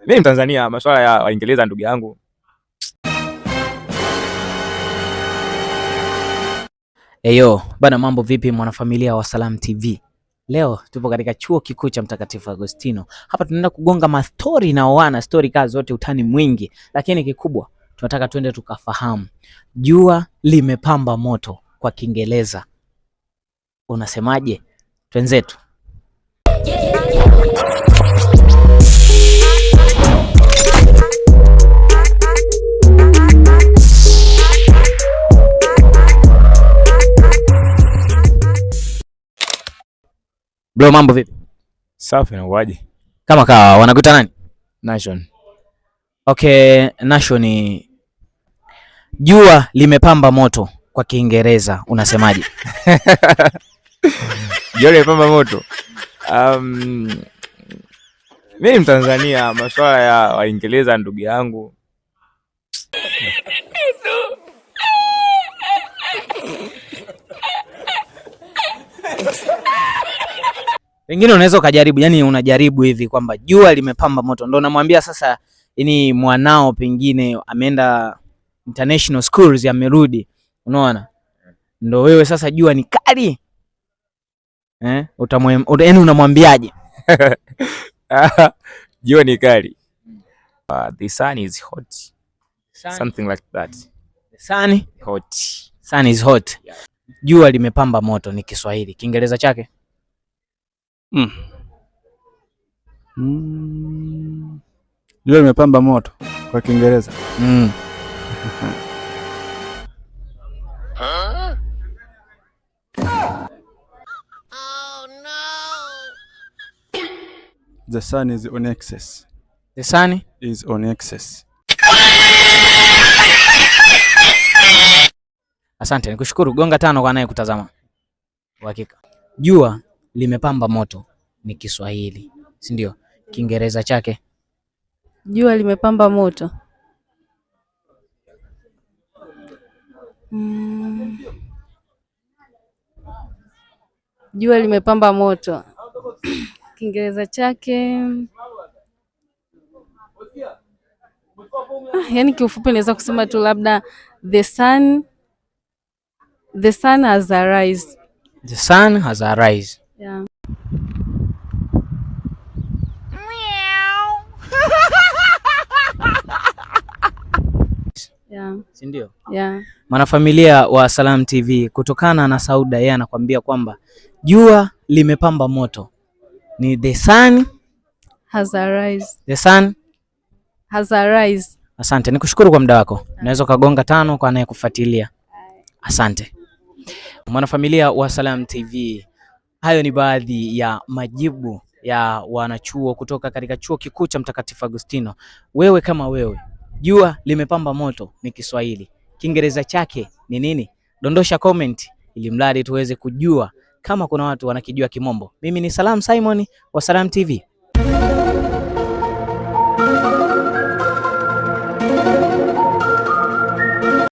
Mimi Mtanzania, masuala ya Waingereza ndugu yangu. Eyo, bana mambo vipi mwanafamilia wa Salam TV? Leo tupo katika chuo kikuu cha Mtakatifu Agostino. Hapa tunaenda kugonga mastori na wana story kazi zote, utani mwingi, lakini kikubwa tunataka twende tukafahamu jua limepamba moto kwa Kiingereza unasemaje? Twenzetu. Bro, mambo vipi? Safi na uwaje? Kama kawa, wanakuita nani? Nation. Okay, Nation ni jua limepamba moto kwa Kiingereza unasemaje? Jua limepamba moto. Mimi Mtanzania, masuala ya Waingereza ndugu yangu. Pengine unaweza ukajaribu, yani unajaribu hivi kwamba jua limepamba moto. Ndio namwambia sasa, yani mwanao pengine ameenda international schools amerudi. Unaona? Ndio wewe sasa jua ni kali. Yani unamwambiaje? Jua ni kali. The sun is hot. Something like that. The sun hot. Sun is hot. Yeah. Jua limepamba moto ni Kiswahili. Kiingereza chake? Jua limepamba moto kwa Kiingereza. Oh no. The sun is on excess. The sun is on excess. Asante, nikushukuru. Gonga 5 kwa naye kutazama. Uhakika. Jua limepamba moto ni Kiswahili, si ndio? Kiingereza chake? Jua limepamba moto. Jua limepamba moto. Kiingereza chake yani kiufupi naweza kusema tu labda the sun has arisen. The sun has arisen. Yeah. Yeah. Si ndio? Yeah. Mwanafamilia wa Salam TV, kutokana na Sauda yeye anakuambia kwamba jua limepamba moto ni the sun has arisen. The sun has arisen. Asante, nikushukuru kwa muda wako. Unaweza kugonga 5 kwa anayekufuatilia. Asante. Mwanafamilia wa Salam TV, hayo ni baadhi ya majibu ya wanachuo kutoka katika chuo kikuu cha Mtakatifu Agostino. Wewe kama wewe, jua limepamba moto ni Kiswahili, Kiingereza chake ni nini? Dondosha comment ili mradi tuweze kujua kama kuna watu wanakijua Kimombo. Mimi ni Salam Simon wa Salam TV.